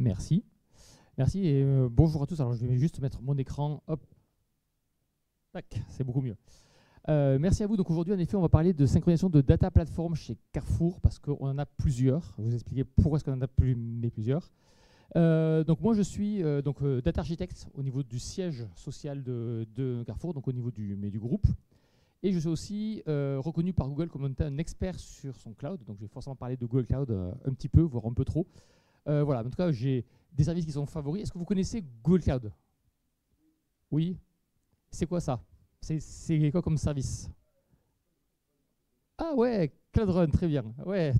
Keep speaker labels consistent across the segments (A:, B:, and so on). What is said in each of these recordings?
A: Merci. Merci et bonjour à tous. Alors je vais juste mettre mon écran. Hop. Tac, c'est beaucoup mieux. Merci à vous. Donc aujourd'hui, en effet, on va parler de synchronisation de data platform chez Carrefour parce qu'on en a plusieurs. Je vais vous expliquer pourquoi est-ce qu'on en a plusieurs. Donc moi, je suis data architecte au niveau du siège social de Carrefour, donc au niveau du groupe. Et je suis aussi reconnu par Google comme un expert sur son cloud. Donc je vais forcément parler de Google Cloud un petit peu, voire un peu trop. Voilà, en tout cas, j'ai des services qui sont favoris. Est-ce que vous connaissez Google Cloud? Oui. C'est quoi ça? C'est quoi comme service? Ah ouais, Cloud Run, très bien. Ouais,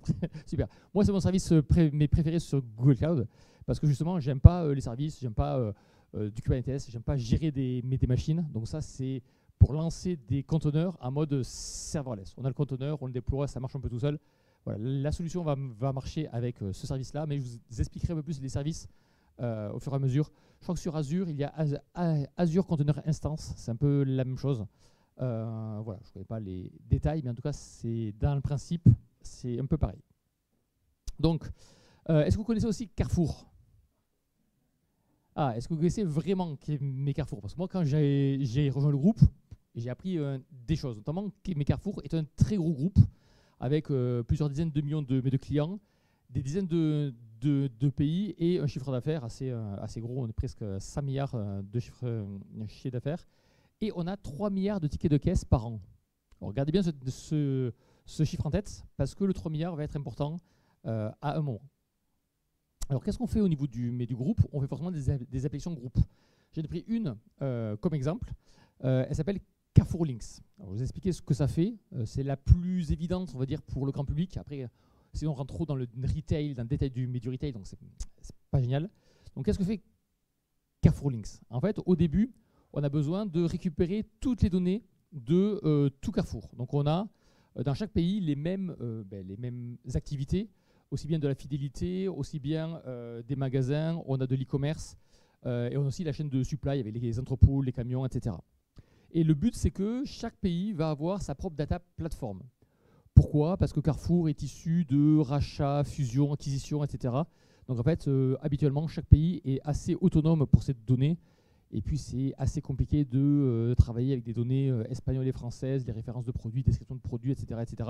A: super. Moi, c'est mon service mes préférés sur Google Cloud parce que justement, j'aime pas les services, j'aime pas du Kubernetes, j'aime pas gérer des machines. Donc ça, c'est pour lancer des conteneurs en mode serverless. On a le conteneur, on le déploie, ça marche un peu tout seul. Voilà, la solution va marcher avec ce service-là, mais je vous expliquerai un peu plus les services au fur et à mesure. Je crois que sur Azure, il y a Azure Container Instance, c'est un peu la même chose. Voilà, je ne connais pas les détails, mais en tout cas, c'est dans le principe, c'est un peu pareil. Donc, est-ce que vous connaissez aussi Carrefour? Ah, est-ce que vous connaissez vraiment mes Carrefour? Parce que moi, quand j'ai rejoint le groupe, j'ai appris des choses, notamment que mes Carrefour est un très gros groupe avec plusieurs dizaines de millions de clients, des dizaines de pays et un chiffre d'affaires assez gros. On est presque 100 milliards de chiffre d'affaires. Et on a 3 milliards de tickets de caisse par an. Alors, regardez bien ce chiffre en tête, parce que le 3 milliards va être important à un moment. Alors, qu'est-ce qu'on fait au niveau du groupe? On fait forcément des applications groupe. J'en ai pris une comme exemple. Elle s'appelle Carrefour Links. Alors, je vais vous expliquer ce que ça fait. C'est la plus évidente, on va dire, pour le grand public. Après, sinon on rentre trop dans le retail, dans le détail du retail, donc c'est pas génial. Donc, qu'est-ce que fait Carrefour Links? En fait, au début, on a besoin de récupérer toutes les données de tout Carrefour. Donc on a dans chaque pays les mêmes activités, aussi bien de la fidélité, aussi bien des magasins, on a de l'e-commerce, et on a aussi la chaîne de supply avec les entrepôts, les camions, etc. Et le but, c'est que chaque pays va avoir sa propre data plateforme. Pourquoi? Parce que Carrefour est issu de rachats, fusions, acquisitions, etc. Donc en fait, habituellement, chaque pays est assez autonome pour cette donnée. Et puis, c'est assez compliqué de travailler avec des données espagnoles et françaises, les références de produits, descriptions de produits, etc. etc.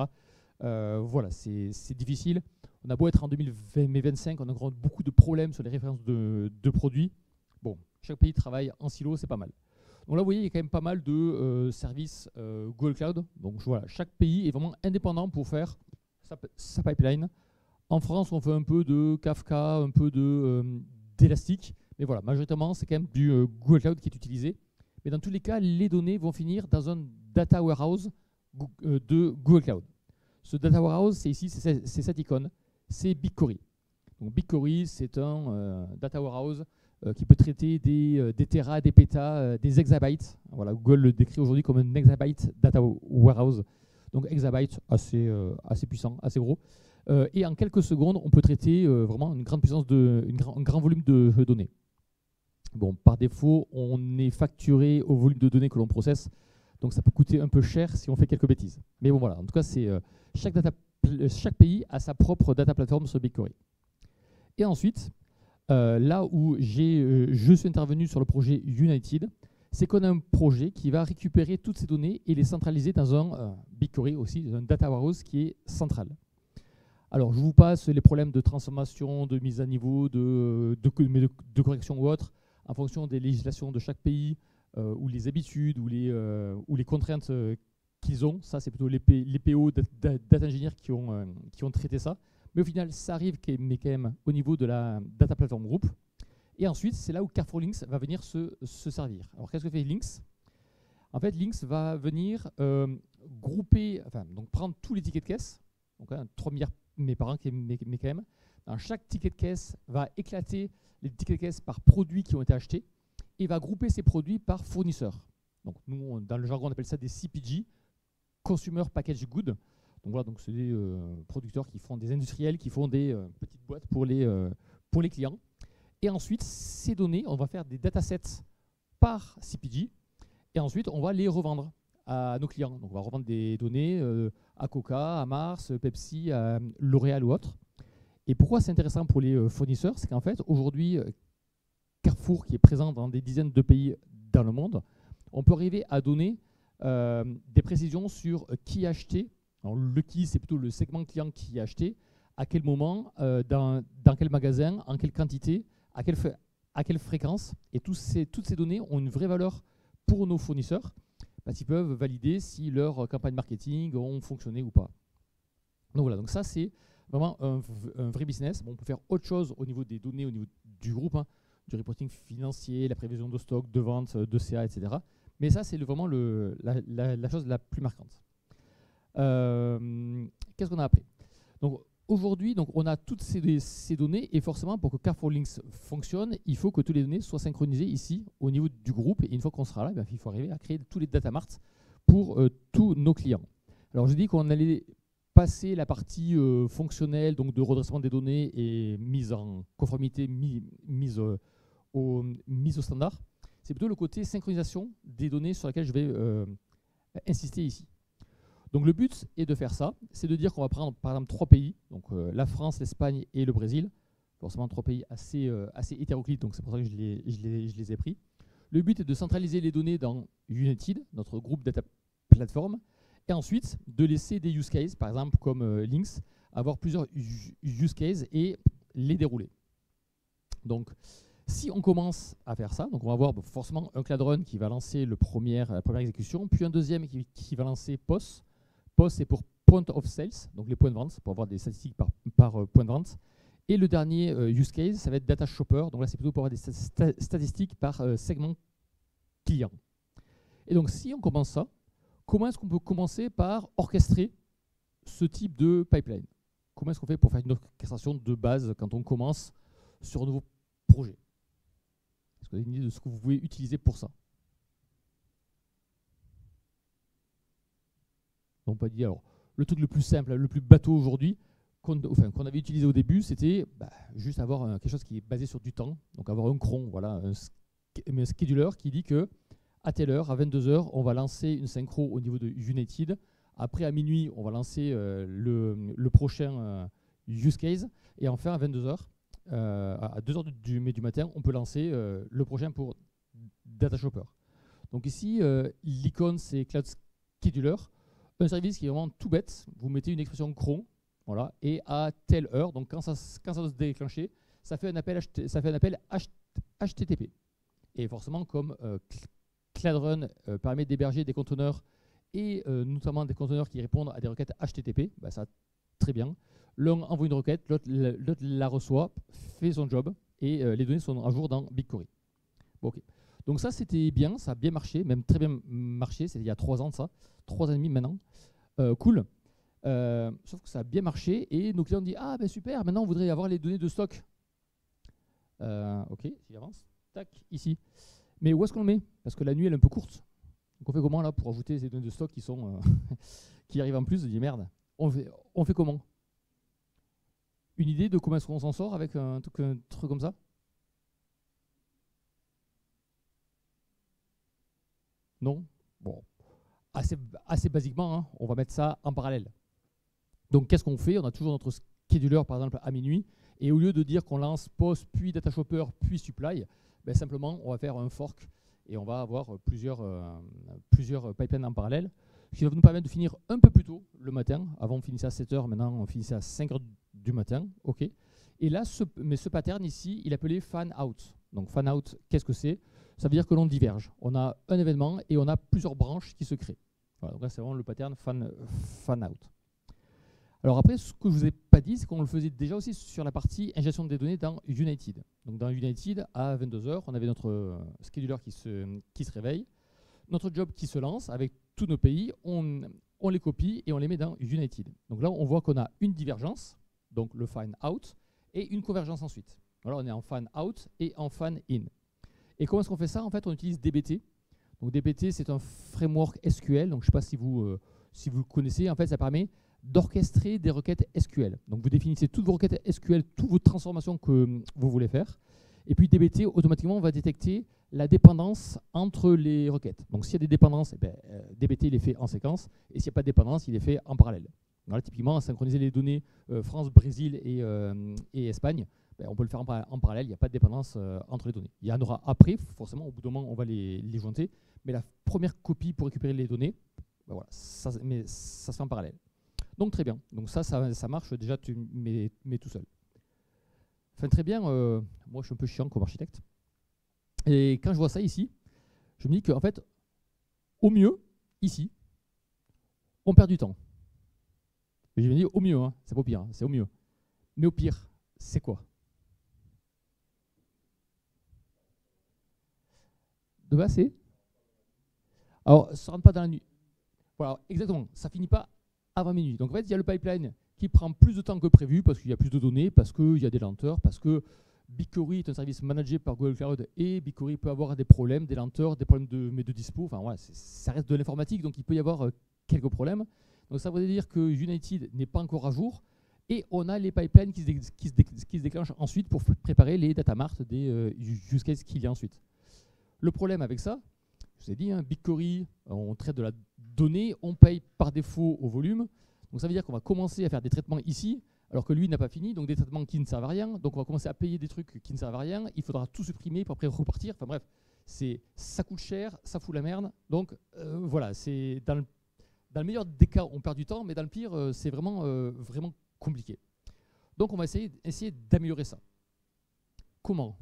A: Voilà, c'est difficile. On a beau être en 2025, on a encore beaucoup de problèmes sur les références de produits. Bon, chaque pays travaille en silo, c'est pas mal. Donc là, vous voyez, il y a quand même pas mal de services Google Cloud. Donc voilà, chaque pays est vraiment indépendant pour faire sa pipeline. En France, on fait un peu de Kafka, un peu d'Elastic. Mais voilà, majoritairement, c'est quand même du Google Cloud qui est utilisé. Mais dans tous les cas, les données vont finir dans un data warehouse de Google Cloud. Ce data warehouse, c'est ici, c'est cette icône, c'est BigQuery. Donc BigQuery, c'est un data warehouse qui peut traiter des téras, des pétas, des exabytes. Voilà, Google le décrit aujourd'hui comme un exabyte data warehouse. Donc exabyte, assez puissant, assez gros. Et en quelques secondes, on peut traiter vraiment une grande puissance, un grand volume de données. Bon, par défaut, on est facturé au volume de données que l'on processe, donc ça peut coûter un peu cher si on fait quelques bêtises. Mais bon, voilà, en tout cas, chaque pays a sa propre data platform sur BigQuery. Et ensuite, là où je suis intervenu sur le projet United, c'est qu'on a un projet qui va récupérer toutes ces données et les centraliser dans un BigQuery aussi, un data warehouse qui est central. Alors, je vous passe les problèmes de transformation, de mise à niveau, de correction ou autre, en fonction des législations de chaque pays, ou les habitudes, ou les contraintes qu'ils ont. Ça, c'est plutôt les PO data engineers qui ont traité ça. Mais au final, ça arrive, mais quand même au niveau de la data platform group. Et ensuite, c'est là où Carrefour Links va venir se servir. Alors, qu'est-ce que fait Links? En fait, Links va venir donc prendre tous les tickets de caisse, donc 3 milliards mais par an, mais quand même. Dans chaque ticket de caisse va éclater les tickets de caisse par produits qui ont été achetés et va grouper ces produits par fournisseurs. Donc nous, dans le jargon, on appelle ça des CPG, Consumer Packaged Goods. Donc voilà, donc c'est des producteurs qui font des industriels, qui font des petites boîtes pour les clients. Et ensuite, ces données, on va faire des datasets par CPG et ensuite, on va les revendre à nos clients. Donc on va revendre des données à Coca, à Mars, Pepsi, à L'Oréal ou autre. Et pourquoi c'est intéressant pour les fournisseurs? C'est qu'en fait, aujourd'hui, Carrefour, qui est présent dans des dizaines de pays dans le monde, on peut arriver à donner des précisions sur qui a acheté. Alors, le qui, c'est plutôt le segment client qui a acheté, à quel moment, dans quel magasin, en quelle quantité, à quelle fréquence. Et toutes ces données ont une vraie valeur pour nos fournisseurs, parce qu'ils peuvent valider si leurs campagnes marketing ont fonctionné ou pas. Donc voilà, donc ça c'est vraiment un vrai business. Bon, on peut faire autre chose au niveau des données, au niveau du groupe, hein, du reporting financier, la prévision de stock, de vente, de CA, etc. Mais ça, c'est vraiment la chose la plus marquante. Qu'est-ce qu'on a après? Donc aujourd'hui, on a toutes ces données, et forcément, pour que Carrefour Links fonctionne, il faut que toutes les données soient synchronisées ici, au niveau du groupe. Et une fois qu'on sera là, il faut arriver à créer tous les data marts pour tous nos clients. Alors je dis qu'on allait passer la partie fonctionnelle, donc de redressement des données et mise en conformité, mise au standard. C'est plutôt le côté synchronisation des données sur laquelle je vais insister ici. Donc le but est de faire ça, c'est de dire qu'on va prendre par exemple 3 pays, donc la France, l'Espagne et le Brésil, forcément 3 pays assez hétéroclites, donc c'est pour ça que je les ai pris. Le but est de centraliser les données dans United, notre groupe data platform, et ensuite de laisser des use cases, par exemple comme Links, avoir plusieurs use cases et les dérouler. Donc si on commence à faire ça, donc on va avoir forcément un Cloud Run qui va lancer la première exécution, puis un deuxième qui va lancer POS. POS, c'est pour Point of Sales, donc les points de vente, pour avoir des statistiques par point de vente. Et le dernier use case, ça va être Data Shopper, donc là c'est plutôt pour avoir des statistiques par segment client. Et donc si on commence ça, comment est-ce qu'on peut commencer par orchestrer ce type de pipeline? Comment est-ce qu'on fait pour faire une orchestration de base quand on commence sur un nouveau projet? Est-ce que vous avez une idée de ce que vous pouvez utiliser pour ça? On peut dire, alors, le truc le plus simple, le plus bateau aujourd'hui, qu'on avait utilisé au début, c'était juste avoir quelque chose qui est basé sur du temps, donc avoir un cron, voilà, un scheduler qui dit que à telle heure, à 22 h, on va lancer une synchro au niveau de United. Après, à minuit, on va lancer le prochain use case. Et enfin, à 22 h, à 2 h du matin, on peut lancer le prochain pour Data Shopper. Donc ici, l'icône, c'est Cloud Scheduler. Un service qui est vraiment tout bête. Vous mettez une expression cron, voilà, et à telle heure, donc quand ça doit se déclencher, ça fait un appel HTTP. Et forcément, comme Cloud Run permet d'héberger des conteneurs et notamment des conteneurs qui répondent à des requêtes HTTP, ça très bien. L'un envoie une requête, l'autre la reçoit, fait son job et les données sont à jour dans BigQuery. Bon, okay. Donc ça c'était bien, ça a bien marché, même très bien marché, c'était il y a 3 ans de ça, 3 ans et demi maintenant. Cool. Sauf que ça a bien marché et nos clients ont dit ah ben super, maintenant on voudrait avoir les données de stock. Ok, j'y avance. Tac, ici. Mais où est-ce qu'on le met? Parce que la nuit elle est un peu courte. Donc on fait comment là pour ajouter ces données de stock qui sont qui arrivent en plus? On dit merde. On fait comment? Une idée de comment est-ce qu'on s'en sort avec un truc comme ça? Non? Bon, assez basiquement, hein, on va mettre ça en parallèle. Donc qu'est-ce qu'on fait? On a toujours notre scheduler par exemple à minuit, et au lieu de dire qu'on lance POS, puis Data Shopper, puis Supply, simplement on va faire un fork et on va avoir plusieurs pipelines en parallèle, ce qui va nous permettre de finir un peu plus tôt le matin. Avant on finissait à 7 h, maintenant on finissait à 5 h du matin. Ok. Et là, ce pattern ici, il est appelé fan out. Donc fan out, qu'est-ce que c'est? Ça veut dire que l'on diverge. On a un événement et on a plusieurs branches qui se créent. Voilà, donc là, c'est vraiment le pattern fan out. Alors après, ce que je ne vous ai pas dit, c'est qu'on le faisait déjà aussi sur la partie ingestion des données dans United. Donc dans United, à 22 h, on avait notre scheduler qui se réveille, notre job qui se lance avec tous nos pays, on les copie et on les met dans United. Donc là, on voit qu'on a une divergence, donc le fan out, et une convergence ensuite. Alors on est en fan out et en fan in. Et comment est-ce qu'on fait ça? En fait, on utilise DBT. Donc DBT, c'est un framework SQL. Donc je ne sais pas si vous le connaissez. En fait, ça permet d'orchestrer des requêtes SQL. Donc vous définissez toutes vos requêtes SQL, toutes vos transformations que vous voulez faire. Et puis DBT, automatiquement, va détecter la dépendance entre les requêtes. Donc s'il y a des dépendances, DBT il est fait en séquence. Et s'il n'y a pas de dépendance, il est fait en parallèle. Voilà, typiquement, synchroniser les données France, Brésil et Espagne, ben, on peut le faire en parallèle, il n'y a pas de dépendance entre les données. Il y en aura après, forcément, au bout d'un moment, on va les jointer, mais la première copie pour récupérer les données, ben voilà, ça se fait en parallèle. Donc très bien, donc ça marche déjà, tu mets tout seul. Enfin, très bien, moi je suis un peu chiant comme architecte, et quand je vois ça ici, je me dis qu'en fait, au mieux, ici, on perd du temps. Et je me dis au mieux, hein, c'est pas au pire, hein, c'est au mieux. Mais au pire, c'est quoi? De base, c'est. Alors, ça ne rentre pas dans la nuit. Voilà, exactement, ça finit pas avant minuit. Donc en fait, il y a le pipeline qui prend plus de temps que prévu parce qu'il y a plus de données, parce qu'il y a des lenteurs, parce que BigQuery est un service managé par Google Cloud et BigQuery peut avoir des problèmes, des lenteurs, des problèmes de dispo. Enfin voilà, ça reste de l'informatique, donc il peut y avoir quelques problèmes. Donc ça veut dire que United n'est pas encore à jour et on a les pipelines qui se déclenchent ensuite pour préparer les data marts des use cases qu'il y a ensuite. Le problème avec ça, je vous ai dit, hein, BigQuery, on traite de la donnée, on paye par défaut au volume. Donc ça veut dire qu'on va commencer à faire des traitements ici, alors que lui n'a pas fini, donc des traitements qui ne servent à rien. Donc on va commencer à payer des trucs qui ne servent à rien. Il faudra tout supprimer pour après repartir. Enfin bref, ça coûte cher, ça fout la merde. Donc voilà, c'est dans le meilleur des cas, on perd du temps, mais dans le pire, c'est vraiment compliqué. Donc on va essayer d'améliorer ça. Comment ?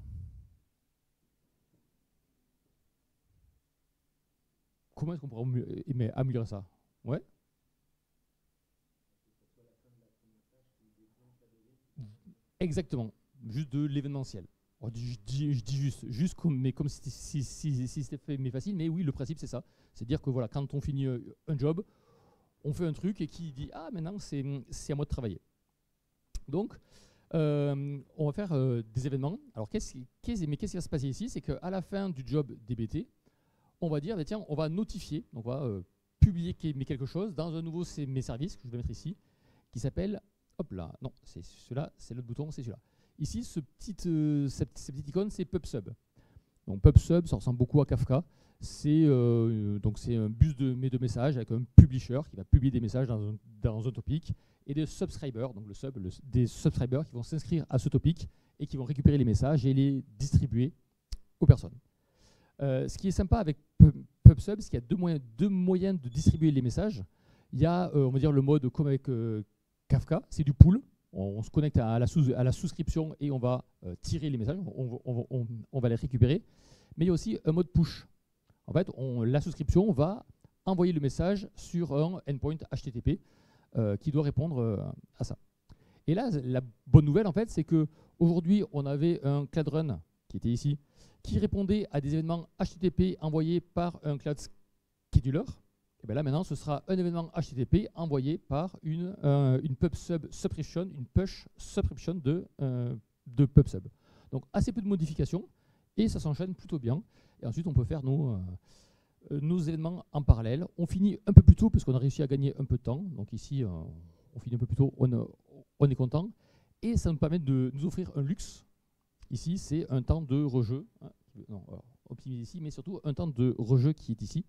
A: Comment est-ce qu'on pourrait améliorer ça? Ouais. Exactement. Juste de l'événementiel. Je dis juste mais comme si c'était fait mais facile, mais oui, le principe c'est ça. C'est dire que voilà, quand on finit un job, on fait un truc et qui dit ah maintenant c'est à moi de travailler. Donc on va faire des événements. Alors qu'est-ce qui va se passer ici? C'est qu'à la fin du job DBT, on va dire, bah, tiens, on va notifier, donc on va publier quelque chose dans un nouveau mes services que je vais mettre ici, qui s'appelle, hop là, non, c'est celui-là, c'est l'autre bouton, c'est celui-là. Ici, cette petite icône, c'est PubSub. Donc PubSub, ça ressemble beaucoup à Kafka. C'est un bus de messages avec un publisher qui va publier des messages dans un topic et des subscribers, donc des subscribers qui vont s'inscrire à ce topic et qui vont récupérer les messages et les distribuer aux personnes. Ce qui est sympa avec PubSub, c'est qu'il y a deux moyens de distribuer les messages. Il y a, on va dire, le mode comme avec Kafka, c'est du pool. On se connecte à la souscription et on va tirer les messages, on va les récupérer. Mais il y a aussi un mode push. En fait, la souscription va envoyer le message sur un endpoint HTTP qui doit répondre à ça. Et là, la bonne nouvelle, en fait, c'est qu'aujourd'hui, on avait un Cloud Run qui était ici, qui répondait à des événements HTTP envoyés par un Cloud Scheduler. Et bien là, maintenant, ce sera un événement HTTP envoyé par une PubSub subscription, une push subscription de PubSub. Donc, assez peu de modifications et ça s'enchaîne plutôt bien. Et ensuite, on peut faire nos événements en parallèle. On finit un peu plus tôt parce qu'on a réussi à gagner un peu de temps. Donc ici, on finit un peu plus tôt, on est content. Et ça nous permet de nous offrir un luxe. Ici, c'est un temps de rejeu. Non, optimisé ici, mais surtout un temps de rejeu qui est ici.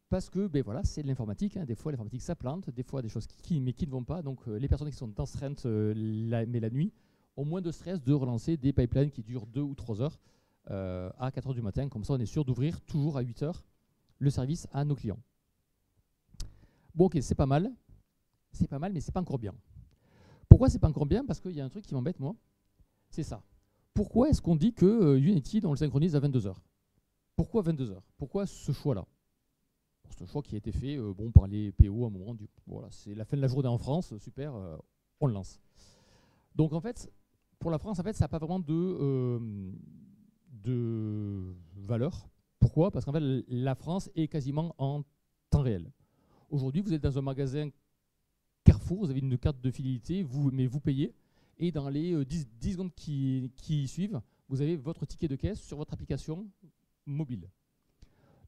A: Parce que ben voilà, c'est de l'informatique. Hein. Des fois, l'informatique, ça plante. Des fois, des choses qui ne vont pas. Donc, les personnes qui sont dans strength mais la nuit ont moins de stress de relancer des pipelines qui durent 2 ou 3 heures à 4 heures du matin. Comme ça, on est sûr d'ouvrir toujours à 8 heures le service à nos clients. Bon, ok, c'est pas mal. C'est pas mal, mais c'est pas encore bien. Pourquoi c'est pas encore bien? Parce qu'il y a un truc qui m'embête, moi. C'est ça. Pourquoi est-ce qu'on dit que Unity, on le synchronise à 22 heures? Pourquoi 22 heures? Pourquoi ce choix-là? C'est un choix qui a été fait par les PO à un moment. Voilà, c'est la fin de la journée en France, super, on le lance. Donc en fait, pour la France, en fait, ça n'a pas vraiment de valeur. Pourquoi? Parce qu'en fait, la France est quasiment en temps réel. Aujourd'hui, vous êtes dans un magasin Carrefour, vous avez une carte de fidélité, mais vous payez. Et dans les 10 secondes qui suivent, vous avez votre ticket de caisse sur votre application mobile.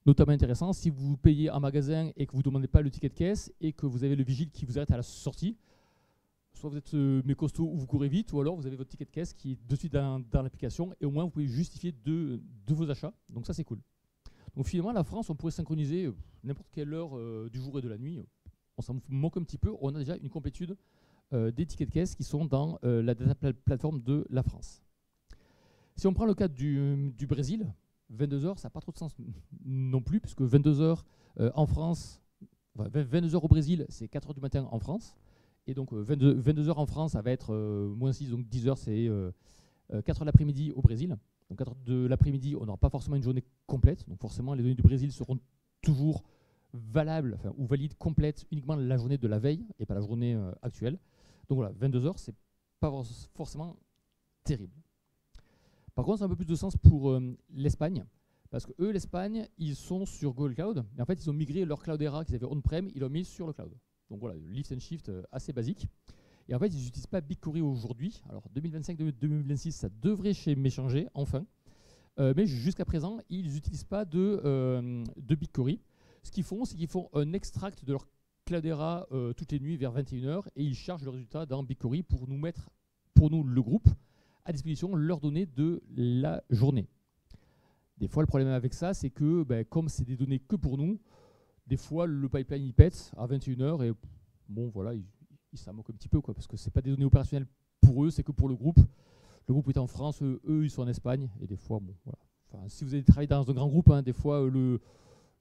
A: Notamment intéressant, si vous payez en magasin et que vous ne demandez pas le ticket de caisse et que vous avez le vigile qui vous arrête à la sortie, soit vous êtes mécostaud ou vous courez vite, ou alors vous avez votre ticket de caisse qui est de suite dans l'application et au moins vous pouvez justifier de vos achats. Donc ça, c'est cool. Donc finalement, la France, on pourrait synchroniser n'importe quelle heure du jour et de la nuit. on s'en moque un petit peu, on a déjà une complétude des tickets de caisse qui sont dans la data plateforme de la France. Si on prend le cas du Brésil, 22 heures, ça n'a pas trop de sens non plus, puisque 22 heures en France, 22 heures au Brésil, c'est 4 heures du matin en France. Et donc 22 heures en France, ça va être moins 6, donc 10 heures, c'est 4 heures l'après-midi au Brésil. Donc 4 heures de l'après-midi, on n'aura pas forcément une journée complète. Donc forcément, les données du Brésil seront toujours valables ou valides, complètes, uniquement la journée de la veille et pas la journée actuelle. Donc voilà, 22 heures, c'est pas forcément terrible. Par contre, ça a un peu plus de sens pour l'Espagne, parce que eux, l'Espagne, ils sont sur Google Cloud, mais en fait, ils ont migré leur Cloudera qu'ils avaient on-prem, ils l'ont mis sur le cloud. Donc voilà, lift and shift assez basique. Et en fait, ils n'utilisent pas BigQuery aujourd'hui. Alors 2025-2026, ça devrait changer, enfin. Mais jusqu'à présent, ils n'utilisent pas de BigQuery. Ce qu'ils font, c'est qu'ils font un extract de leur Cloudera toutes les nuits vers 21 h et ils chargent le résultat dans BigQuery pour nous mettre, pour nous, le groupe, à disposition leurs données de la journée. Des fois, le problème avec ça, c'est que comme c'est des données que pour nous, des fois, le pipeline il pète à 21 h et bon, voilà, il s'en moque un petit peu, quoi, parce que ce n'est pas des données opérationnelles pour eux, c'est que pour le groupe. Le groupe est en France, eux ils sont en Espagne, et des fois, bon, voilà. Enfin, si vous avez travaillé dans un grand groupe, hein, des fois, le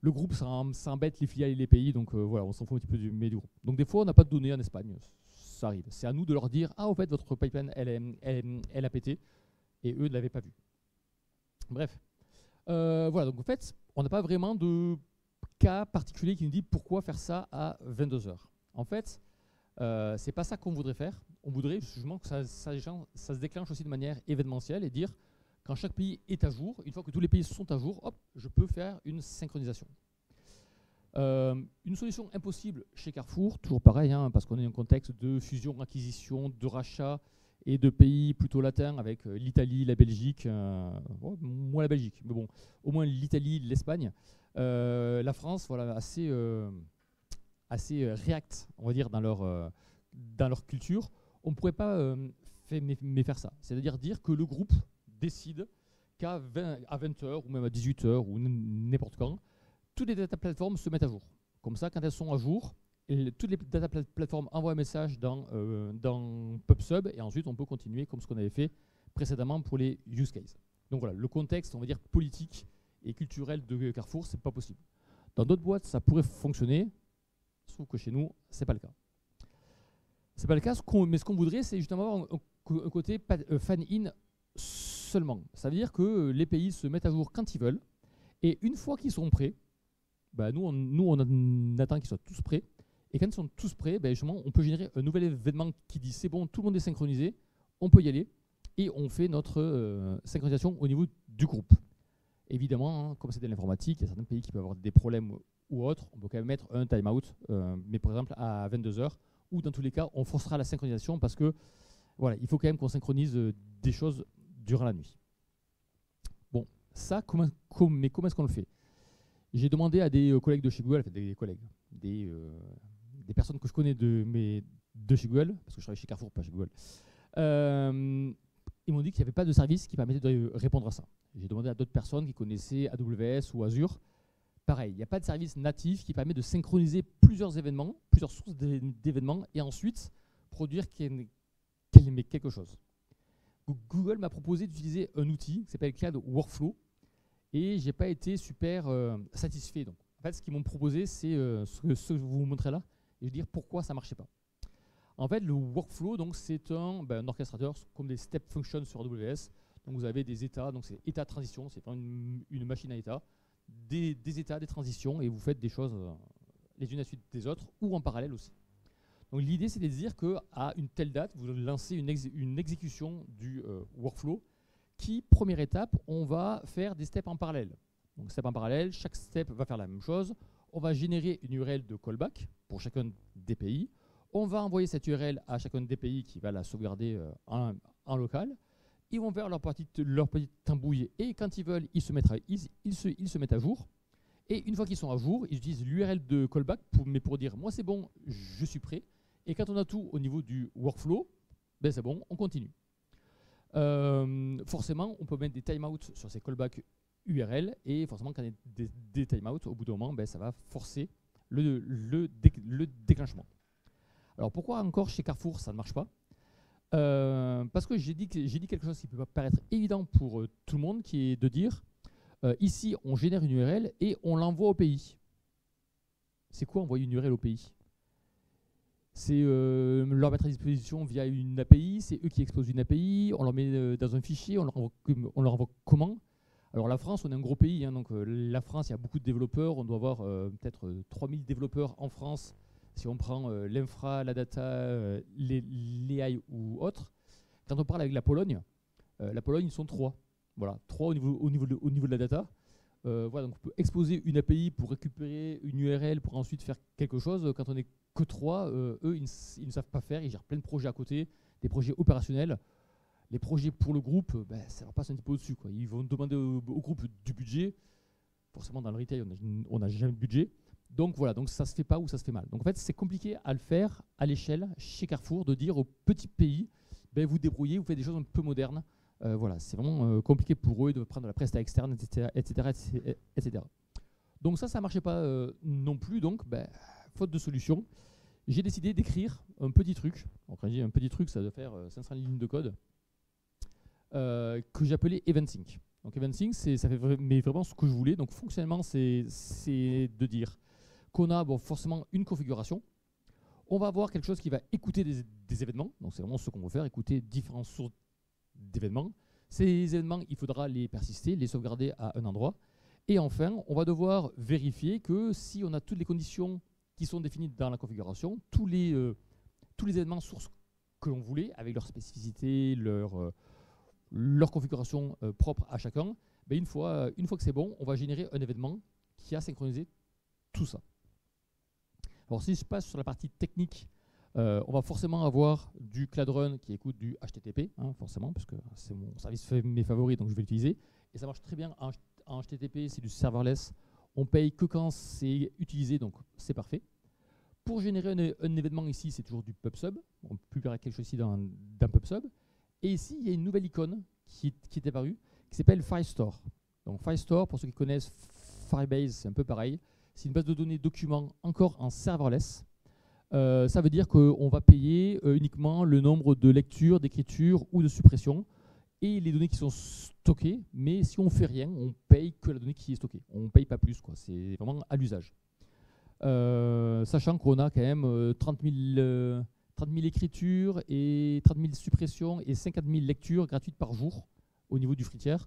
A: groupe, ça embête les filiales et les pays, donc voilà, on s'en fout un petit peu du groupe. Donc des fois, on n'a pas de données en Espagne, ça arrive. C'est à nous de leur dire, ah, au fait, votre pipeline, elle a pété, et eux ne l'avaient pas vu. Bref. Voilà, donc en fait, on n'a pas vraiment de cas particulier qui nous dit pourquoi faire ça à 22 heures. En fait, c'est pas ça qu'on voudrait faire. On voudrait justement que ça se déclenche aussi de manière événementielle et dire quand chaque pays est à jour, une fois que tous les pays sont à jour, hop, je peux faire une synchronisation. Une solution impossible chez Carrefour, toujours pareil, hein, parce qu'on est dans un contexte de fusion, acquisition, de rachat et de pays plutôt latins avec l'Italie, la Belgique, moins la Belgique, mais bon, au moins l'Italie, l'Espagne. La France, voilà, assez React, on va dire, dans leur culture. On ne pourrait pas faire ça. C'est-à-dire dire que le groupe décide qu'à 20 heures ou même à 18 heures ou n'importe quand, toutes les data platforms se mettent à jour. Comme ça, quand elles sont à jour, toutes les data platforms envoient un message dans PubSub et ensuite on peut continuer comme ce qu'on avait fait précédemment pour les use cases. Donc voilà, le contexte, on va dire, politique et culturel de Carrefour, c'est pas possible. Dans d'autres boîtes, ça pourrait fonctionner, sauf que chez nous, c'est pas le cas. C'est pas le cas, mais ce qu'on voudrait, c'est justement avoir un côté fan-in seulement. Ça veut dire que les pays se mettent à jour quand ils veulent, et une fois qu'ils sont prêts, nous on attend qu'ils soient tous prêts, et quand ils sont tous prêts, justement, on peut générer un nouvel événement qui dit c'est bon, tout le monde est synchronisé, on peut y aller, et on fait notre synchronisation au niveau du groupe. Évidemment, hein, comme c'est de l'informatique, il y a certains pays qui peuvent avoir des problèmes ou autres, on peut quand même mettre un timeout, mais par exemple à 22 heures, ou dans tous les cas, on forcera la synchronisation parce que voilà, il faut quand même qu'on synchronise des choses durant la nuit. Bon, ça, comment est-ce qu'on le fait? J'ai demandé à des collègues de chez Google, des personnes que je connais de chez Google, parce que je travaille chez Carrefour, pas chez Google, ils m'ont dit qu'il n'y avait pas de service qui permettait de répondre à ça. J'ai demandé à d'autres personnes qui connaissaient AWS ou Azure. Pareil, il n'y a pas de service natif qui permet de synchroniser plusieurs événements, plusieurs sources d'événements, et ensuite produire quelque chose. Google m'a proposé d'utiliser un outil qui s'appelle Cloud Workflow, et je n'ai pas été super satisfait. Donc, en fait, ce qu'ils m'ont proposé, c'est ce que je vous montrer là, et je vais dire pourquoi ça ne marchait pas. En fait, le workflow, c'est un orchestrateur comme des step functions sur AWS. Donc, vous avez des états, donc c'est état de transition, c'est une machine à état, des états, des transitions, et vous faites des choses les unes à la suite des autres, ou en parallèle aussi. Donc, l'idée, c'est de dire qu'à une telle date, vous lancez une exécution du workflow qui, première étape, on va faire des steps en parallèle. Donc, step en parallèle, chaque step va faire la même chose. On va générer une URL de callback pour chacun des pays. On va envoyer cette URL à chacun des pays qui va la sauvegarder en local. Ils vont faire leur petite tambouille et quand ils veulent, ils se mettent à jour. Et une fois qu'ils sont à jour, ils utilisent l'URL de callback pour dire « moi c'est bon, je suis prêt ». Et quand on a tout au niveau du workflow, c'est bon, on continue. Forcément, on peut mettre des timeouts sur ces callbacks URL et forcément, quand il y a des timeouts, au bout d'un moment, ça va forcer le déclenchement. Alors pourquoi encore chez Carrefour ça ne marche pas? Parce que j'ai dit quelque chose qui peut paraître évident pour tout le monde, qui est de dire ici on génère une URL et on l'envoie au pays. C'est quoi envoyer une URL au pays? C'est leur mettre à disposition via une API, c'est eux qui exposent une API, on leur met dans un fichier, on leur envoie comment? Alors la France, on est un gros pays, hein, donc la France, il y a beaucoup de développeurs, on doit avoir peut-être 3000 développeurs en France, si on prend l'infra, la data, l'AI ou autre. Quand on parle avec la Pologne, ils sont 3. Voilà, 3 au niveau de la data. Voilà, donc on peut exposer une API pour récupérer une URL pour ensuite faire quelque chose. Quand on n'est que 3, eux, ils ne savent pas faire, ils gèrent plein de projets à côté, des projets opérationnels. Les projets pour le groupe, ça leur passe un petit peu au-dessus, quoi. Ils vont demander au groupe du budget. Forcément, dans le retail, on n'a jamais de budget. Donc voilà, donc ça se fait pas ou ça se fait mal. Donc en fait, c'est compliqué à le faire à l'échelle chez Carrefour, de dire aux petits pays, vous débrouillez, vous faites des choses un peu modernes. Voilà, c'est vraiment compliqué pour eux de prendre de la presta externe, etc. Donc ça ne marchait pas non plus. Donc, faute de solution, j'ai décidé d'écrire un petit truc. Donc, quand je dis un petit truc, ça doit faire 500 lignes de code, que j'appelais EventSync. Donc EventSync, ça fait vraiment ce que je voulais. Donc fonctionnellement, c'est de dire qu'on a forcément une configuration. On va avoir quelque chose qui va écouter des événements. Donc c'est vraiment ce qu'on veut faire, écouter différentes sources d'événements. Ces événements, il faudra les persister, les sauvegarder à un endroit. Et enfin, on va devoir vérifier que si on a toutes les conditions qui sont définies dans la configuration, tous les événements sources que l'on voulait, avec leur spécificité, leur configuration propre à chacun, une fois que c'est bon, on va générer un événement qui a synchronisé tout ça. Alors si je passe sur la partie technique, on va forcément avoir du Cloud Run qui écoute du HTTP, hein, forcément, parce que c'est mon service mes favoris, donc je vais l'utiliser. Et ça marche très bien en HTTP, c'est du serverless. On paye que quand c'est utilisé, donc c'est parfait. Pour générer un événement ici, c'est toujours du PubSub. On peut publier quelque chose ici dans PubSub. Et ici, il y a une nouvelle icône qui est apparue, qui s'appelle Firestore. Donc Firestore, pour ceux qui connaissent Firebase, c'est un peu pareil. C'est une base de données documents encore en serverless. Ça veut dire qu'on va payer uniquement le nombre de lectures, d'écritures ou de suppressions et les données qui sont stockées. Mais si on ne fait rien, on paye que la donnée qui est stockée. On ne paye pas plus, quoi. C'est vraiment à l'usage. Sachant qu'on a quand même 30 000 écritures et 30 000 suppressions et 50 000 lectures gratuites par jour au niveau du free tier,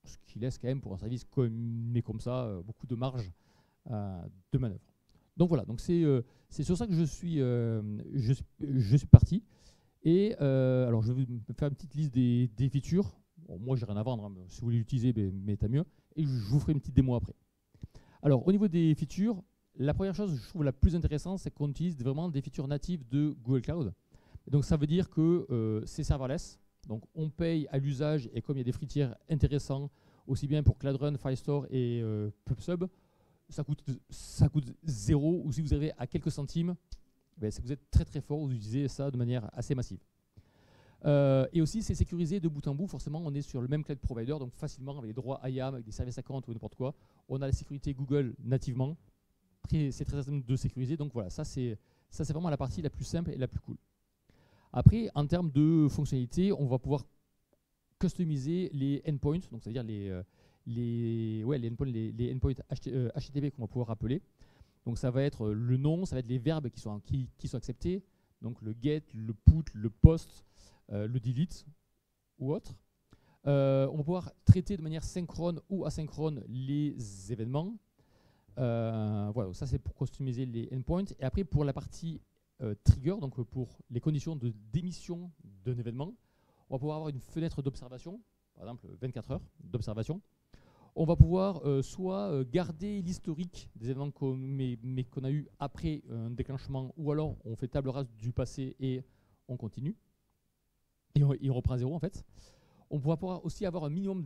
A: ce qui laisse quand même pour un service comme ça beaucoup de marge de manœuvre. Donc voilà, donc c'est sur ça que je suis parti. Et alors je vais vous faire une petite liste des features. Bon, moi j'ai rien à vendre, hein, si vous voulez l'utiliser, mais tant mieux. Et je vous ferai une petite démo après. Alors au niveau des features, la première chose que je trouve la plus intéressante, c'est qu'on utilise vraiment des features natives de Google Cloud. Et donc ça veut dire que c'est serverless. Donc on paye à l'usage, et comme il y a des free tiers intéressants, aussi bien pour Cloud Run, Firestore et PubSub, ça coûte 0, ou si vous arrivez à quelques centimes, c'est que vous êtes très très fort, vous utilisez ça de manière assez massive. Et aussi, c'est sécurisé de bout en bout. Forcément, on est sur le même cloud provider, donc facilement, avec les droits IAM, avec des services account ou n'importe quoi, on a la sécurité Google nativement. C'est très simple de sécuriser. Donc voilà, ça c'est vraiment la partie la plus simple et la plus cool. Après, en termes de fonctionnalité, on va pouvoir customiser les endpoints, donc c'est-à-dire les endpoints HTTP qu'on va pouvoir appeler. Donc ça va être le nom, ça va être les verbes qui sont acceptés, donc le get, le put, le post, le delete ou autre. On va pouvoir traiter de manière synchrone ou asynchrone les événements. Voilà, ça c'est pour customiser les endpoints. Et après pour la partie trigger, donc pour les conditions de démission d'un événement, on va pouvoir avoir une fenêtre d'observation, par exemple 24 heures d'observation. On va pouvoir soit garder l'historique des événements qu'on a eu après un déclenchement, ou alors on fait table rase du passé et on continue. Et on reprend à zéro en fait. On va pouvoir aussi avoir un minimum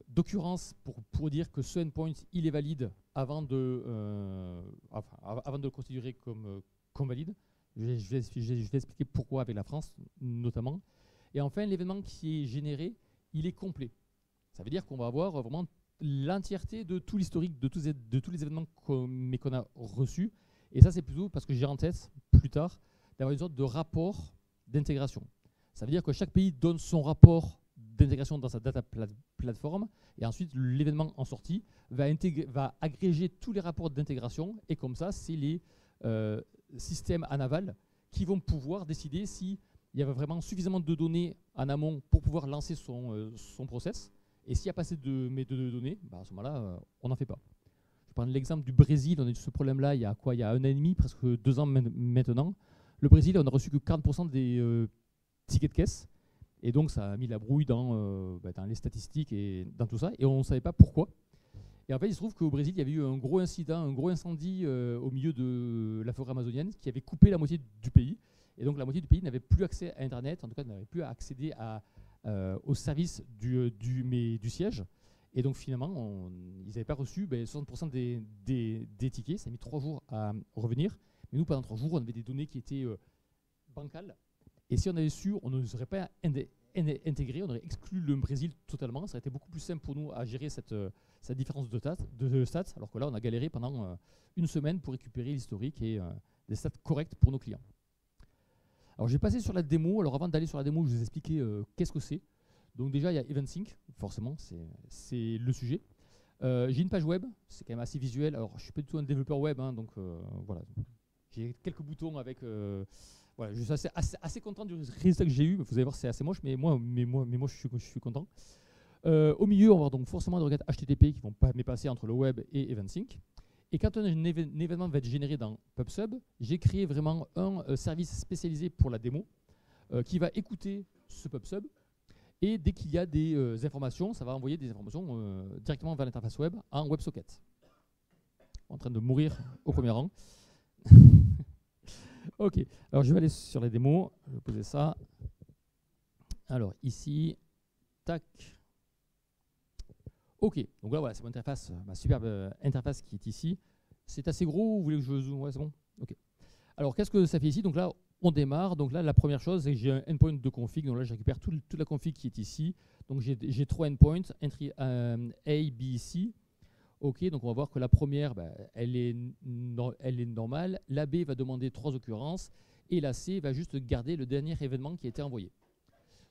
A: d'occurrence pour dire que ce endpoint il est valide avant de le considérer comme valide. Je vais expliquer pourquoi avec la France notamment. Et enfin, l'événement qui est généré, il est complet. Ça veut dire qu'on va avoir vraiment l'entièreté de tout l'historique de tous les événements qu'on a reçus. Et ça, c'est plutôt parce que j'ai en tête, plus tard, d'avoir une sorte de rapport d'intégration. Ça veut dire que chaque pays donne son rapport d'intégration dans sa data plateforme, et ensuite l'événement en sortie va agréger tous les rapports d'intégration, et comme ça, c'est les systèmes en aval qui vont pouvoir décider s'il y avait vraiment suffisamment de données en amont pour pouvoir lancer son process, et s'il n'y a pas assez de données, bah à ce moment-là, on n'en fait pas. Je prends l'exemple du Brésil, on a eu ce problème-là il y a 1 an et demi, presque 2 ans maintenant. Le Brésil, on n'a reçu que 40% des tickets de caisse, et donc ça a mis la brouille dans les statistiques et dans tout ça, et on ne savait pas pourquoi. Et en fait, il se trouve qu'au Brésil, il y avait eu un gros incident, un gros incendie au milieu de la forêt amazonienne qui avait coupé la moitié du pays. Et donc la moitié du pays n'avait plus accès à Internet, en tout cas n'avait plus accéder au service du siège. Et donc finalement, ils n'avaient pas reçu 60% des tickets. Ça a mis 3 jours à revenir. Mais nous, pendant 3 jours, on avait des données qui étaient bancales. Et si on avait su, on ne serait pas intégré, on aurait exclu le Brésil totalement. Ça aurait été beaucoup plus simple pour nous à gérer cette différence de stats, alors que là, on a galéré pendant 1 semaine pour récupérer l'historique et des stats correctes pour nos clients. Alors, je vais passer sur la démo. Alors, avant d'aller sur la démo, je vais vous expliquer qu'est-ce que c'est. Donc déjà, il y a EventSync, forcément, c'est le sujet. J'ai une page web, c'est quand même assez visuel. Alors, je ne suis pas du tout un développeur web, hein, donc voilà. J'ai quelques boutons avec... voilà, je suis assez content du résultat que j'ai eu. Vous allez voir, c'est assez moche, mais moi je suis content. Au milieu, on va avoir donc forcément des requêtes HTTP qui vont passer entre le web et EventSync. Et quand un événement va être généré dans PubSub, j'ai créé vraiment un service spécialisé pour la démo qui va écouter ce PubSub. Et dès qu'il y a des informations, ça va envoyer des informations directement vers l'interface web en WebSocket. En train de mourir au premier rang. Ok, alors je vais aller sur les démos, je vais poser ça. Alors ici, tac. Ok, donc là voilà, c'est mon interface, ma superbe interface qui est ici. C'est assez gros, vous voulez que je zoome? Ouais, c'est bon. Ok. Alors qu'est-ce que ça fait ici? Donc là, on démarre. Donc là, la première chose, c'est que j'ai un endpoint de config. Donc là, je récupère toute la config qui est ici. Donc j'ai 3 endpoints, entry A, B, C. Ok, donc on va voir que la première, elle est normale. La B va demander 3 occurrences. Et la C va juste garder le dernier événement qui a été envoyé.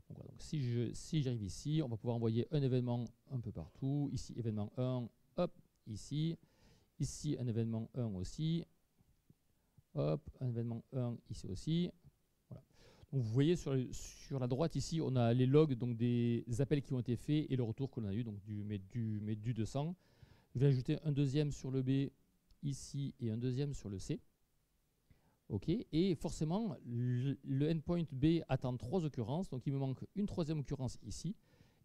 A: Donc, voilà, donc si j'arrive ici, on va pouvoir envoyer un événement un peu partout. Ici, événement 1, hop, ici. Ici, un événement 1 aussi. Hop, un événement 1 ici aussi. Voilà. Donc vous voyez sur la droite ici, on a les logs donc des appels qui ont été faits et le retour que l'on a eu, donc du 200. Je vais ajouter un deuxième sur le B ici et un deuxième sur le C. Ok, et forcément, le endpoint B attend 3 occurrences, donc il me manque une 3e occurrence ici.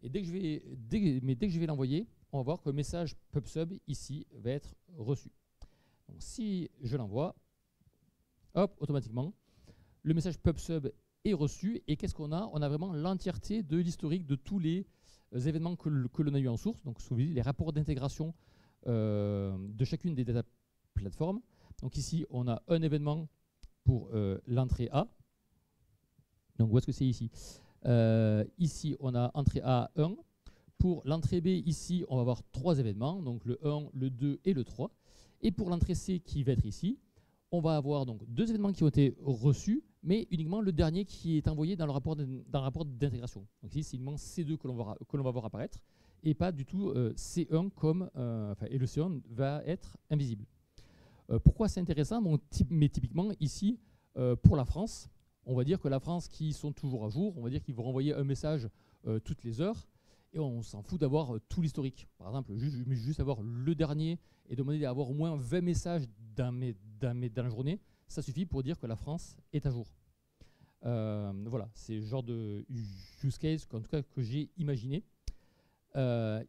A: Et dès que je vais l'envoyer, on va voir que le message PubSub ici va être reçu. Donc si je l'envoie, hop, automatiquement, le message PubSub est reçu. Et qu'est-ce qu'on a? On a vraiment l'entièreté de l'historique de tous les événements que l'on a eu en source. Donc, les rapports d'intégration de chacune des data plateformes. Donc ici, on a un événement pour l'entrée A. Donc, où est-ce que c'est ici? Ici, on a entrée A 1. Pour l'entrée B, ici, on va avoir 3 événements. Donc, le 1, le 2 et le 3. Et pour l'entrée C, qui va être ici, on va avoir donc 2 événements qui ont été reçus, mais uniquement le dernier qui est envoyé dans le rapport d'intégration. Donc ici, c'est uniquement C2 que l'on va voir apparaître, et pas du tout C1 et le C1 va être invisible. Pourquoi c'est intéressant? Mais typiquement, ici, pour la France, on va dire que la France qui sont toujours à jour, on va dire qu'ils vont renvoyer un message toutes les heures, et on s'en fout d'avoir tout l'historique. Par exemple, juste avoir le dernier et demander d'avoir au moins 20 messages dans la journée, ça suffit pour dire que la France est à jour. Voilà, c'est le genre de use case en tout cas, que j'ai imaginé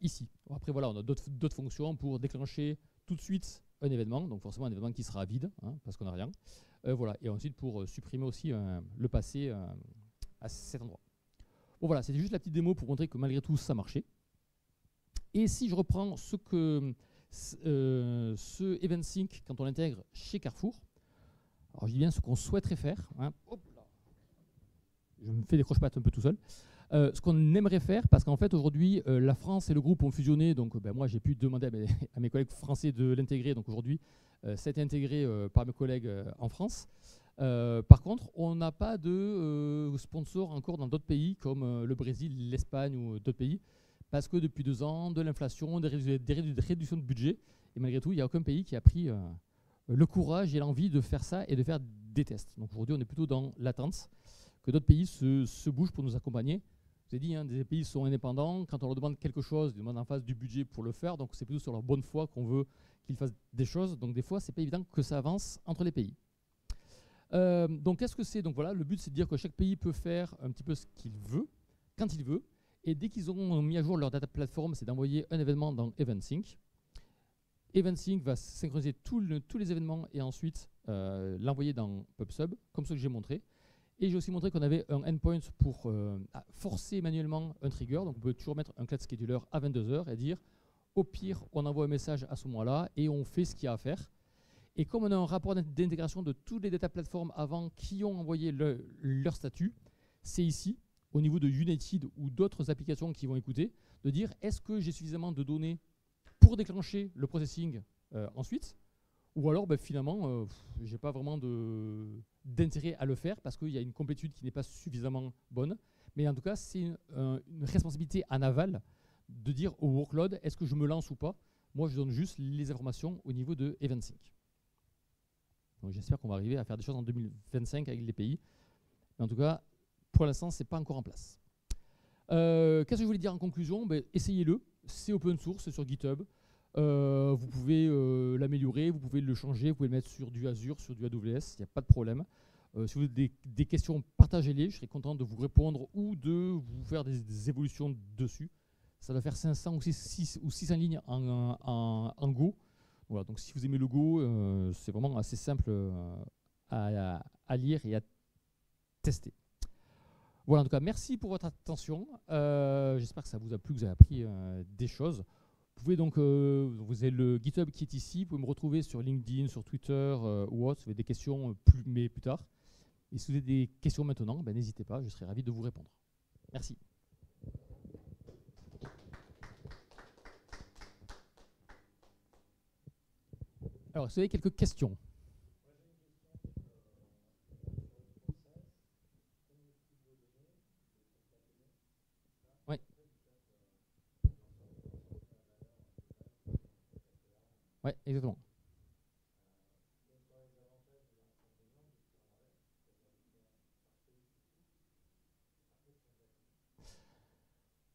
A: ici. Après, voilà, on a d'autres fonctions pour déclencher tout de suite un événement, donc forcément un événement qui sera vide, hein, parce qu'on n'a rien. Voilà, et ensuite pour supprimer aussi le passé à cet endroit. Bon, voilà, c'était juste la petite démo pour montrer que malgré tout, ça marchait. Et si je reprends ce EventSync, quand on l'intègre chez Carrefour, alors je dis bien ce qu'on souhaiterait faire. Hein. Hop là. Je me fais des croche-pattes un peu tout seul. Ce qu'on aimerait faire, parce qu'en fait aujourd'hui la France et le groupe ont fusionné, donc moi j'ai pu demander à mes collègues français de l'intégrer, donc aujourd'hui ça a été intégré par mes collègues en France. Par contre, on n'a pas de sponsor encore dans d'autres pays comme le Brésil, l'Espagne ou d'autres pays, parce que depuis 2 ans, de l'inflation, des réductions de budget, et malgré tout, il n'y a aucun pays qui a pris le courage et l'envie de faire ça et de faire des tests. Donc aujourd'hui, on est plutôt dans l'attente que d'autres pays se bougent pour nous accompagner. Je vous ai dit, hein, des pays sont indépendants. Quand on leur demande quelque chose, ils demandent en face du budget pour le faire. Donc c'est plutôt sur leur bonne foi qu'on veut qu'ils fassent des choses. Donc des fois, c'est pas évident que ça avance entre les pays. Donc qu'est-ce que c'est? Donc voilà, le but c'est de dire que chaque pays peut faire un petit peu ce qu'il veut, quand il veut. Et dès qu'ils auront mis à jour leur data platform, c'est d'envoyer un événement dans EventSync. EventSync va synchroniser tous les événements et ensuite l'envoyer dans PubSub, comme ce que j'ai montré. Et j'ai aussi montré qu'on avait un endpoint pour forcer manuellement un trigger. Donc on peut toujours mettre un CLAD scheduler à 22 h et dire, au pire, on envoie un message à ce moment-là et on fait ce qu'il y a à faire. Et comme on a un rapport d'intégration de toutes les data platforms avant qui ont envoyé leur statut, c'est ici, au niveau de United ou d'autres applications qui vont écouter, de dire est-ce que j'ai suffisamment de données pour déclencher le processing ensuite, ou alors finalement, je n'ai pas vraiment d'intérêt à le faire parce qu'il y a une complétude qui n'est pas suffisamment bonne. Mais en tout cas, c'est une responsabilité en aval de dire au workload est-ce que je me lance ou pas. Moi, je donne juste les informations au niveau de EventSync. Donc j'espère qu'on va arriver à faire des choses en 2025 avec les pays. Mais en tout cas, pour l'instant, ce n'est pas encore en place. Qu'est-ce que je voulais dire en conclusion? Essayez-le, c'est open source, c'est sur GitHub. Vous pouvez l'améliorer, vous pouvez le changer, vous pouvez le mettre sur du Azure, sur du AWS, il n'y a pas de problème. Si vous avez des questions, partagez-les, je serai content de vous répondre ou de vous faire des évolutions dessus. Ça doit faire 500 ou 600 lignes en Go. Voilà, donc si vous aimez le Go, c'est vraiment assez simple à lire et à tester. Voilà, en tout cas, merci pour votre attention. J'espère que ça vous a plu, que vous avez appris des choses. Vous pouvez donc, vous avez le GitHub qui est ici, vous pouvez me retrouver sur LinkedIn, sur Twitter ou autre, si vous avez des questions plus tard. Et si vous avez des questions maintenant, n'hésitez pas, je serai ravi de vous répondre. Merci. Alors, si vous avez quelques questions. Oui. Oui, exactement.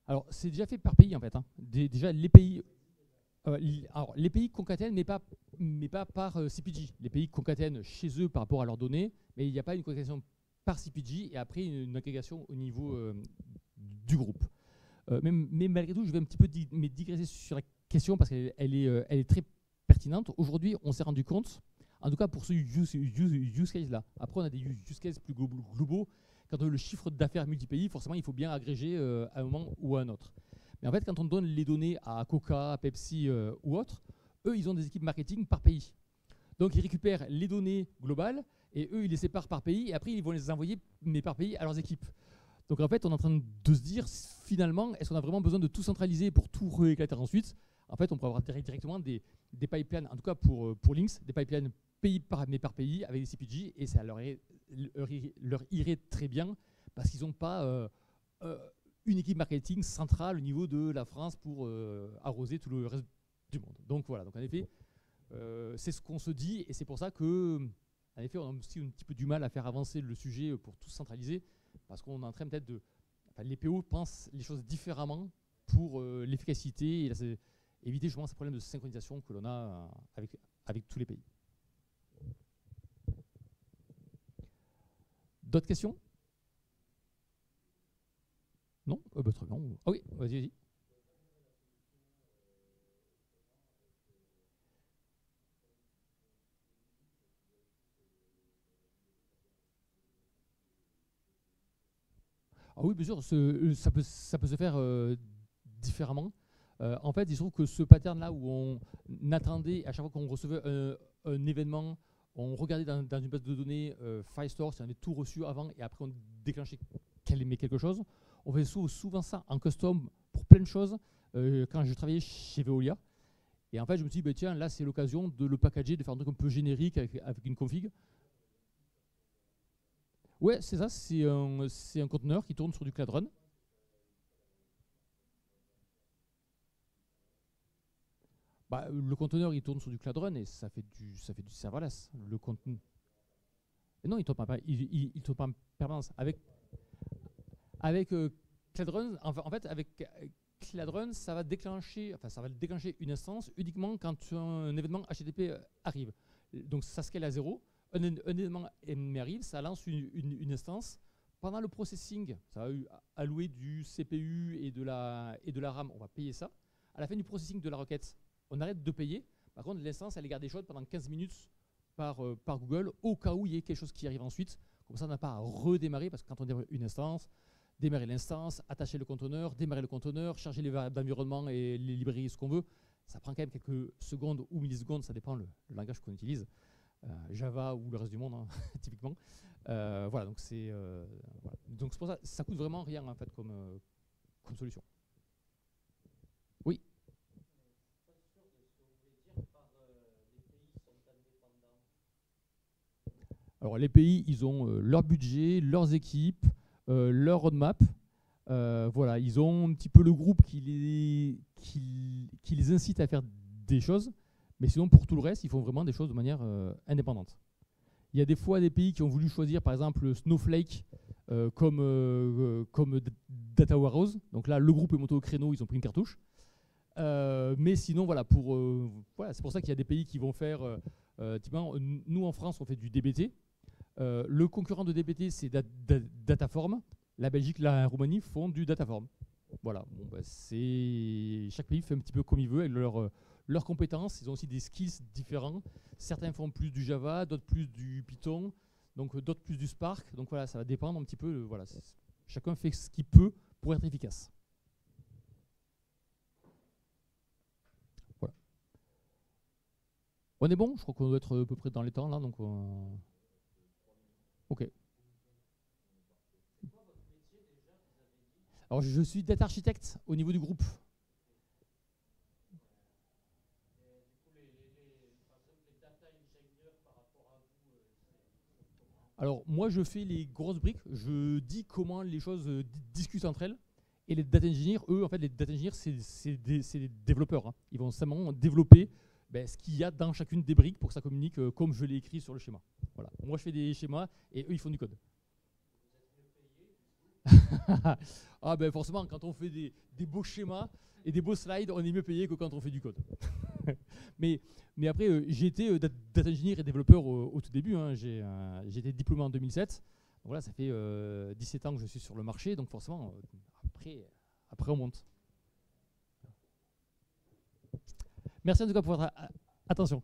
A: Alors, c'est déjà fait par pays en fait. Hein. Déjà, les pays. Alors, les pays concatènent, mais pas par CPG. Les pays concatènent chez eux par rapport à leurs données, mais il n'y a pas une concaténation par CPG et après une agrégation au niveau du groupe. Mais malgré tout, je vais un petit peu digresser sur la question parce qu'elle est très pertinente. Aujourd'hui, on s'est rendu compte, en tout cas pour ce use case-là. Après, on a des use cases plus globaux. Quand on a le chiffre d'affaires multi-pays, forcément, il faut bien agréger à un moment ou à un autre. Mais en fait, quand on donne les données à Coca, à Pepsi ou autres, eux, ils ont des équipes marketing par pays. Donc, ils récupèrent les données globales et eux, ils les séparent par pays et après, ils vont les envoyer, mais par pays, à leurs équipes. Donc, en fait, on est en train de se dire, finalement, est-ce qu'on a vraiment besoin de tout centraliser pour tout rééclater ensuite? En fait, on peut avoir directement des pipelines, en tout cas pour Lynx, des pipelines pays par pays avec des CPG et ça leur irait très bien parce qu'ils n'ont pas une équipe marketing centrale au niveau de la France pour arroser tout le reste du monde. Donc voilà, donc en effet, c'est ce qu'on se dit et c'est pour ça que, en effet, on a aussi un petit peu du mal à faire avancer le sujet pour tout centraliser parce qu'on est en train peut-être de... Enfin, les PO pensent les choses différemment pour l'efficacité et éviter justement ces problèmes de synchronisation que l'on a avec tous les pays. D'autres questions? Non? Très bien. Ah oui, vas-y. Ah oui, bien sûr, ça peut se faire différemment. En fait, il se trouve que ce pattern-là où on attendait, à chaque fois qu'on recevait un événement, on regardait dans une base de données Firestore si on avait tout reçu avant et après on déclenchait quelque chose. On fait souvent ça en custom pour plein de choses. Quand je travaillais chez Veolia, et en fait, je me suis dit, bah, tiens, là, c'est l'occasion de le packager, de faire un truc un peu générique avec une config. Ouais, c'est ça, c'est un conteneur qui tourne sur du Cloud Run. Bah, le conteneur, il tourne sur du Cloud Run et ça fait du serverless. Le contenu. Et non, il tourne pas, il tourne pas en permanence. Avec Cloud Run, en fait, avec Cloud Run, ça va déclencher une instance uniquement quand un événement HTTP arrive. Donc ça scale à 0. Un événement arrive, ça lance une instance. Pendant le processing, ça va allouer du CPU et de la RAM. On va payer ça. À la fin du processing de la requête, on arrête de payer. Par contre, l'instance, elle est gardée chaude pendant 15 minutes par Google, au cas où il y ait quelque chose qui arrive ensuite. Comme ça, on n'a pas à redémarrer, parce que quand on démarre une instance, démarrer l'instance, attacher le conteneur, démarrer le conteneur, charger les variables d'environnement et les librairies, ce qu'on veut, ça prend quand même quelques secondes ou millisecondes, ça dépend le langage qu'on utilise. Java ou le reste du monde, hein, typiquement. Voilà, donc c'est pour ça, ça coûte vraiment rien en fait comme solution. Oui. Alors les pays, ils ont leur budget, leurs équipes, leur roadmap. Voilà, ils ont un petit peu le groupe qui les incite à faire des choses, mais sinon pour tout le reste, ils font vraiment des choses de manière indépendante. Il y a des fois des pays qui ont voulu choisir par exemple Snowflake comme Data Warehouse. Donc là, le groupe est monté au créneau, ils ont pris une cartouche. Mais sinon, voilà, voilà, c'est pour ça qu'il y a des pays qui vont faire. Typiquement, nous en France, on fait du DBT. Le concurrent de DBT, c'est Dataform. La Belgique, la Roumanie font du Dataform. Voilà, bon, bah, chaque pays fait un petit peu comme il veut avec leurs compétences. Ils ont aussi des skills différents. Certains font plus du Java, d'autres plus du Python, donc d'autres plus du Spark. Donc voilà, ça va dépendre un petit peu. Voilà, chacun fait ce qu'il peut pour être efficace. Voilà. On est bon? Je crois qu'on doit être à peu près dans les temps là. Donc, ok. Alors, je suis data architecte au niveau du groupe. Alors, moi, je fais les grosses briques. Je dis comment les choses discutent entre elles. Et les data engineers, eux, en fait, les data engineers, c'est des développeurs. Hein. Ils vont simplement développer ce qu'il y a dans chacune des briques pour que ça communique comme je l'ai écrit sur le schéma. Voilà. Moi, je fais des schémas et eux, ils font du code. Ah ben forcément, quand on fait des beaux schémas et des beaux slides, on est mieux payé que quand on fait du code. mais après, j'ai été data engineer et développeur au tout début. Hein. J'ai été diplômé en 2007. Donc voilà, ça fait 17 ans que je suis sur le marché. Donc forcément, après on monte. Merci en tout cas pour votre attention.